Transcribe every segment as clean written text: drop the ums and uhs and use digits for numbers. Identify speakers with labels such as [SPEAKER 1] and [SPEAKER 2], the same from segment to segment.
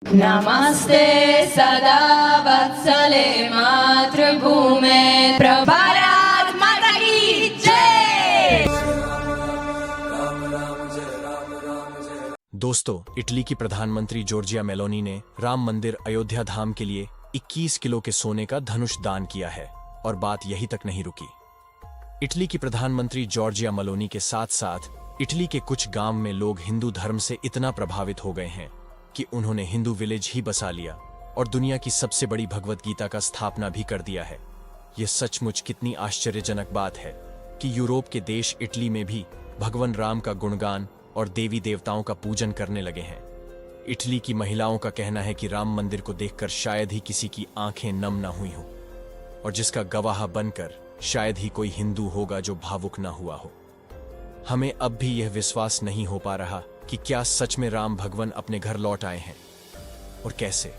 [SPEAKER 1] नमस्ते सदा वत्सले मातृभूमे भारत माता की जय।
[SPEAKER 2] दोस्तों, इटली की प्रधानमंत्री जॉर्जिया मेलोनी ने राम मंदिर अयोध्या धाम के लिए 21 किलो के सोने का धनुष दान किया है और बात यही तक नहीं रुकी। इटली की प्रधानमंत्री जॉर्जिया मेलोनी के साथ साथ इटली के कुछ गांव में लोग हिंदू धर्म से इतना प्रभावित हो गए हैं कि उन्होंने हिंदू विलेज ही बसा लिया और दुनिया की सबसे बड़ी भगवत गीता का स्थापना भी कर दिया है। यह सचमुच कितनी आश्चर्यजनक बात है कि यूरोप के देश इटली में भी भगवान राम का गुणगान और देवी देवताओं का पूजन करने लगे हैं। इटली की महिलाओं का कहना है कि राम मंदिर को देखकर शायद ही किसी की आंखें नम न हुई हों और जिसका गवाह बनकर शायद ही कोई हिंदू होगा जो भावुक न हुआ हो। हमें अब भी यह विश्वास नहीं हो पा रहा कि क्या सच में राम भगवान अपने घर लौट आए हैं और कैसे।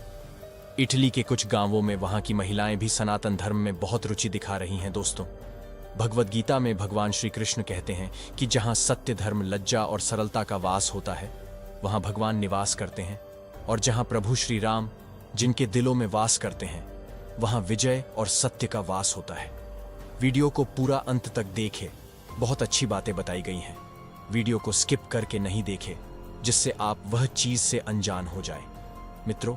[SPEAKER 2] इटली के कुछ गांवों में वहां की महिलाएं भी सनातन धर्म में बहुत रुचि दिखा रही हैं। दोस्तों, भगवत गीता में भगवान श्री कृष्ण कहते हैं कि जहां सत्य, धर्म, लज्जा और सरलता का वास होता है वहां भगवान निवास करते हैं, और जहां प्रभु श्री राम जिनके दिलों में वास करते हैं वहां विजय और सत्य का वास होता है। वीडियो को पूरा अंत तक देखें, बहुत अच्छी बातें बताई गई हैं। वीडियो को स्किप करके नहीं देखें जिससे आप वह चीज से अनजान हो जाए। मित्रों,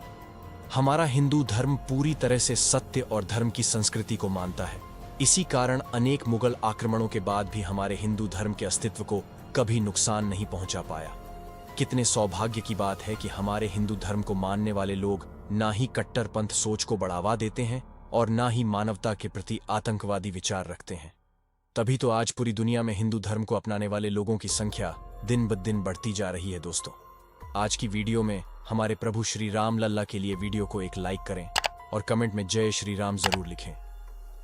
[SPEAKER 2] हमारा हिंदू धर्म पूरी तरह से सत्य और धर्म की संस्कृति को मानता है। इसी कारण अनेक मुगल आक्रमणों के बाद भी हमारे हिंदू धर्म के अस्तित्व को कभी नुकसान नहीं पहुंचा पाया। कितने सौभाग्य की बात है कि हमारे हिंदू धर्म को मानने वाले लोग ना ही कट्टरपंथ सोच को बढ़ावा देते हैं और ना ही मानवता के प्रति आतंकवादी विचार रखते हैं। तभी तो आज पूरी दुनिया में हिंदू धर्म को अपनाने वाले लोगों की संख्या दिन ब दिन बढ़ती जा रही है। दोस्तों, आज की वीडियो में हमारे प्रभु श्री राम लल्ला के लिए वीडियो को एक लाइक करें और कमेंट में जय श्री राम जरूर लिखें।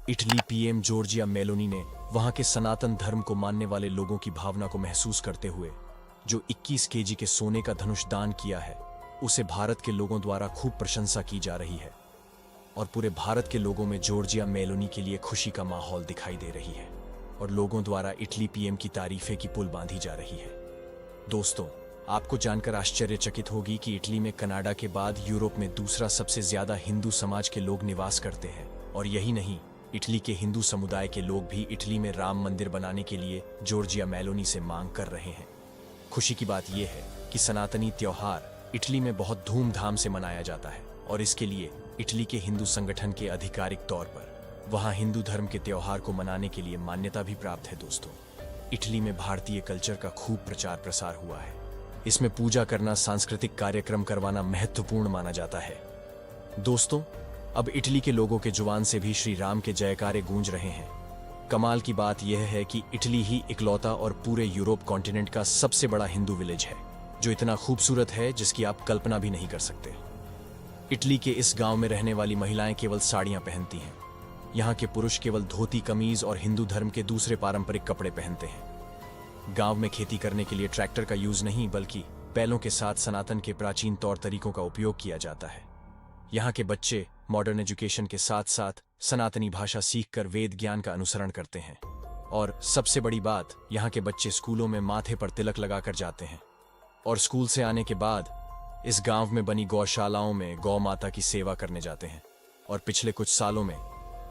[SPEAKER 2] इटली पीएम जॉर्जिया मेलोनी ने वहां के सनातन धर्म को मानने वाले लोगों की भावना को महसूस करते हुए जो 21 केजी के सोने का धनुष दान किया है उसे भारत के लोगों द्वारा खूब प्रशंसा की जा रही है और पूरे भारत के लोगों में जॉर्जिया मेलोनी के लिए खुशी का माहौल दिखाई दे रही है और लोगों द्वारा इटली पीएम की तारीफें की पुल बांधी जा रही है। दोस्तों, आपको जानकर आश्चर्यचकित होगी कि इटली में कनाडा के बाद यूरोप में दूसरा सबसे ज्यादा हिंदू समाज के लोग निवास करते हैं। और यही नहीं, इटली के हिंदू समुदाय के लोग भी इटली में राम मंदिर बनाने के लिए जॉर्जिया मेलोनी से मांग कर रहे हैं। खुशी की बात यह है कि सनातनी त्योहार इटली में बहुत धूमधाम से मनाया जाता है और इसके लिए इटली के हिंदू संगठन के आधिकारिक तौर पर वहां हिंदू धर्म के त्योहार को मनाने के लिए मान्यता भी प्राप्त है। दोस्तों, इटली में भारतीय कल्चर का खूब प्रचार प्रसार हुआ है। इसमें पूजा करना, सांस्कृतिक कार्यक्रम करवाना महत्वपूर्ण माना जाता है। दोस्तों, अब इटली के लोगों के जुबान से भी श्री राम के जयकारे गूंज रहे हैं। कमाल की बात यह है कि इटली ही इकलौता और पूरे यूरोप कॉन्टिनेंट का सबसे बड़ा हिंदू विलेज है जो इतना खूबसूरत है जिसकी आप कल्पना भी नहीं कर सकते। इटली के इस गांव में रहने वाली महिलाएं केवल साड़ियां पहनती हैं। यहाँ के पुरुष केवल धोती, कमीज और हिंदू धर्म के दूसरे पारंपरिक कपड़े पहनते हैं। गांव में खेती करने के लिए ट्रैक्टर का यूज नहीं बल्कि बैलों के साथ सनातन के प्राचीन तौर तरीकों का उपयोग किया जाता है। यहाँ के बच्चे मॉडर्न एजुकेशन के साथ साथ सनातनी भाषा सीखकर वेद ज्ञान का अनुसरण करते हैं। और सबसे बड़ी बात, यहाँ के बच्चे स्कूलों में माथे पर तिलक लगाकर जाते हैं और स्कूल से आने के बाद इस गांव में बनी गौशालाओं में गौ माता की सेवा करने जाते हैं। और पिछले कुछ सालों में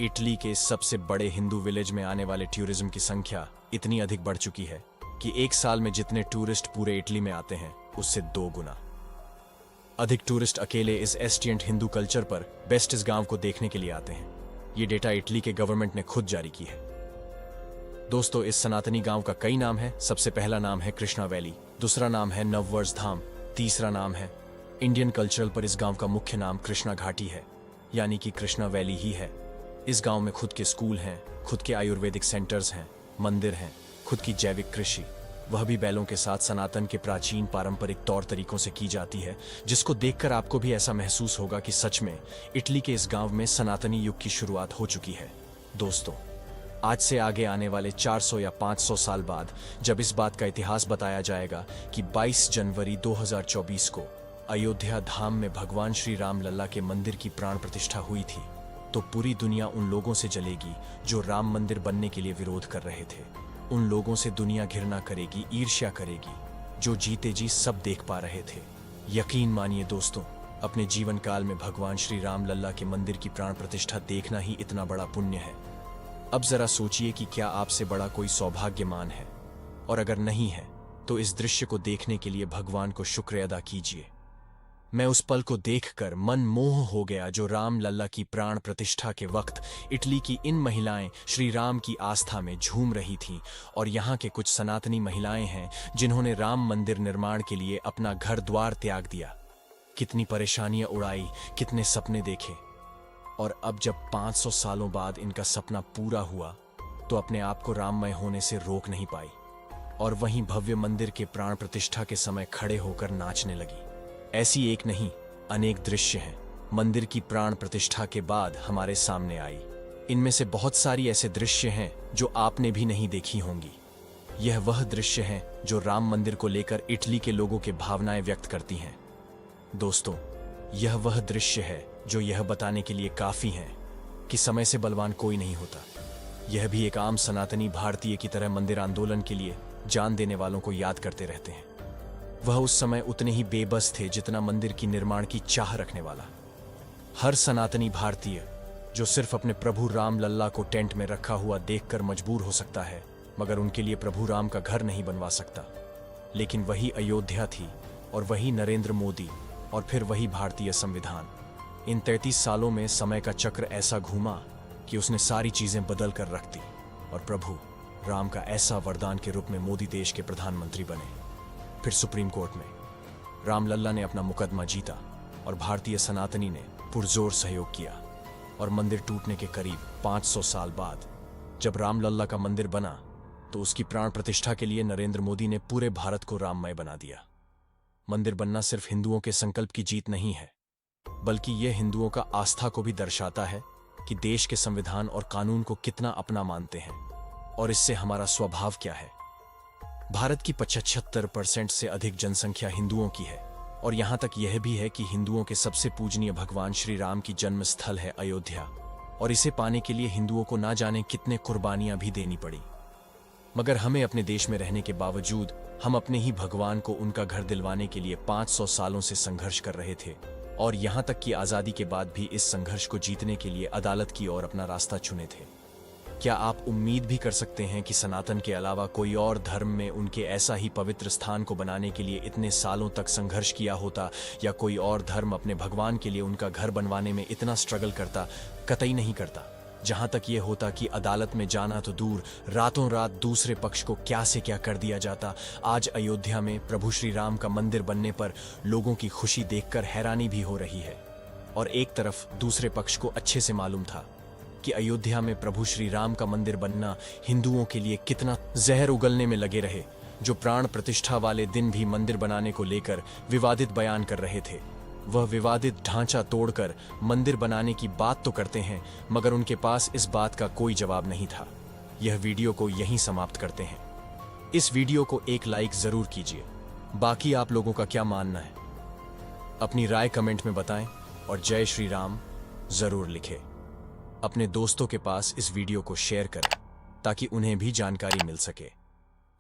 [SPEAKER 2] इटली के सबसे बड़े हिंदू विलेज में आने वाले टूरिज्म की संख्या इतनी अधिक बढ़ चुकी है कि एक साल में जितने टूरिस्ट पूरे इटली में आते हैं उससे 2 गुना अधिक टूरिस्ट अकेले इस एस्टिएंट हिंदू कल्चर पर बेस्ट इस गांव को देखने के लिए आते हैं। ये डेटा इटली के गवर्नमेंट ने खुद जारी की है। दोस्तों, इस सनातनी गांव का कई नाम है। सबसे पहला नाम है कृष्णा वैली, दूसरा नाम है नववर्ष धाम, तीसरा नाम है इंडियन कल्चरल पर इस गांव का मुख्य नाम कृष्णा घाटी है, यानी कि कृष्णा वैली ही है। इस गांव में खुद के स्कूल हैं, खुद के आयुर्वेदिक सेंटर्स हैं, मंदिर हैं, खुद की जैविक कृषि, वह भी बैलों के साथ सनातन के प्राचीन पारंपरिक तौर तरीकों से की जाती है, जिसको देखकर आपको भी ऐसा महसूस होगा कि सच में इटली के इस गांव में सनातनी युग की शुरुआत हो चुकी है। दोस्तों, आज से आगे आने वाले 400 या 500 साल बाद जब इस बात का इतिहास बताया जाएगा कि 22 जनवरी 2024 को अयोध्या धाम में भगवान श्री राम लल्ला के मंदिर की प्राण प्रतिष्ठा हुई थी, तो पूरी दुनिया उन लोगों से जलेगी जो राम मंदिर बनने के लिए विरोध कर रहे थे। उन लोगों से दुनिया घृणा करेगी, ईर्ष्या करेगी, जो जीते जी सब देख पा रहे थे। यकीन मानिए दोस्तों, अपने जीवन काल में भगवान श्री राम लल्ला के मंदिर की प्राण प्रतिष्ठा देखना ही इतना बड़ा पुण्य है। अब जरा सोचिए कि क्या आपसे बड़ा कोई सौभाग्यमान है, और अगर नहीं है तो इस दृश्य को देखने के लिए भगवान को शुक्र अदा कीजिए। मैं उस पल को देखकर मन मोह हो गया जो राम लल्ला की प्राण प्रतिष्ठा के वक्त इटली की इन महिलाएं श्री राम की आस्था में झूम रही थीं, और यहाँ के कुछ सनातनी महिलाएं हैं जिन्होंने राम मंदिर निर्माण के लिए अपना घर द्वार त्याग दिया। कितनी परेशानियां उड़ाई, कितने सपने देखे, और अब जब 500 सालों बाद इनका सपना पूरा हुआ तो अपने आप को राममय होने से रोक नहीं पाई, और वहीं भव्य मंदिर के प्राण प्रतिष्ठा के समय खड़े होकर नाचने लगी। ऐसी एक नहीं, अनेक दृश्य हैं मंदिर की प्राण प्रतिष्ठा के बाद हमारे सामने आई। इनमें से बहुत सारी ऐसे दृश्य हैं जो आपने भी नहीं देखी होंगी। यह वह दृश्य हैं जो राम मंदिर को लेकर इटली के लोगों के भावनाएं व्यक्त करती हैं। दोस्तों, यह वह दृश्य है जो यह बताने के लिए काफी हैं कि समय से बलवान कोई नहीं होता। यह भी एक आम सनातनी भारतीय की तरह मंदिर आंदोलन के लिए जान देने वालों को याद करते रहते हैं। वह उस समय उतने ही बेबस थे जितना मंदिर की निर्माण की चाह रखने वाला। हर सनातनी भारतीय जो सिर्फ अपने प्रभु राम लल्ला को टेंट में रखा हुआ देखकर मजबूर हो सकता है, मगर उनके लिए प्रभु राम का घर नहीं बनवा सकता। लेकिन वही अयोध्या थी, और वही नरेंद्र मोदी, और फिर वही भारतीय संविधान। इन 33 सालों में समय का चक्र ऐसा घूमा कि उसने सारी चीजें बदल कर रख दी, और प्रभु राम का ऐसा वरदान के रूप में मोदी देश के प्रधानमंत्री बने। फिर सुप्रीम कोर्ट में राम लल्ला ने अपना मुकदमा जीता, और भारतीय सनातनी ने पुरजोर सहयोग किया, और मंदिर टूटने के करीब 500 साल बाद जब राम लल्ला का मंदिर बना तो उसकी प्राण प्रतिष्ठा के लिए नरेंद्र मोदी ने पूरे भारत को राममय बना दिया। मंदिर बनना सिर्फ हिंदुओं के संकल्प की जीत नहीं है, बल्कि यह हिंदुओं का आस्था को भी दर्शाता है कि देश के संविधान और कानून को कितना अपना मानते हैं, और इससे हमारा स्वभाव क्या है। भारत की 75% से अधिक जनसंख्या हिंदुओं की है, और यहां तक यह भी है कि हिंदुओं के सबसे पूजनीय भगवान श्री राम की जन्म स्थल है अयोध्या, और इसे पाने के लिए हिंदुओं को ना जाने कितने कुर्बानियां भी देनी पड़ी। मगर हमें अपने देश में रहने के बावजूद हम अपने ही भगवान को उनका घर दिलवाने के लिए 500 सालों से संघर्ष कर रहे थे, और यहां तक कि आजादी के बाद भी इस संघर्ष को जीतने के लिए अदालत की ओर अपना रास्ता चुने थे। क्या आप उम्मीद भी कर सकते हैं कि सनातन के अलावा कोई और धर्म में उनके ऐसा ही पवित्र स्थान को बनाने के लिए इतने सालों तक संघर्ष किया होता, या कोई और धर्म अपने भगवान के लिए उनका घर बनवाने में इतना स्ट्रगल करता? कतई नहीं करता। जहां तक यह होता कि अदालत में जाना तो दूर, रातों रात दूसरे पक्ष को क्या से क्या कर दिया जाता। आज अयोध्या में प्रभु श्री राम का मंदिर बनने पर लोगों की खुशी देखकर हैरानी भी हो रही है, और एक तरफ दूसरे पक्ष को अच्छे से मालूम था कि अयोध्या में प्रभु श्री राम का मंदिर बनना हिंदुओं के लिए कितना जहर उगलने में लगे रहे, जो प्राण प्रतिष्ठा वाले दिन भी मंदिर बनाने को लेकर विवादित बयान कर रहे थे। वह विवादित ढांचा तोड़कर मंदिर बनाने की बात तो करते हैं, मगर उनके पास इस बात का कोई जवाब नहीं था। यह वीडियो को यहीं समाप्त करते हैं। इस वीडियो को एक लाइक जरूर कीजिए। बाकी आप लोगों का क्या मानना है, अपनी राय कमेंट में बताएं, और जय श्री राम जरूर लिखें। अपने दोस्तों के पास इस वीडियो को शेयर करें ताकि उन्हें भी जानकारी मिल सके,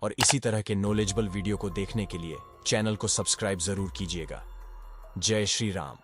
[SPEAKER 2] और इसी तरह के नॉलेजेबल वीडियो को देखने के लिए चैनल को सब्सक्राइब जरूर कीजिएगा। जय श्री राम।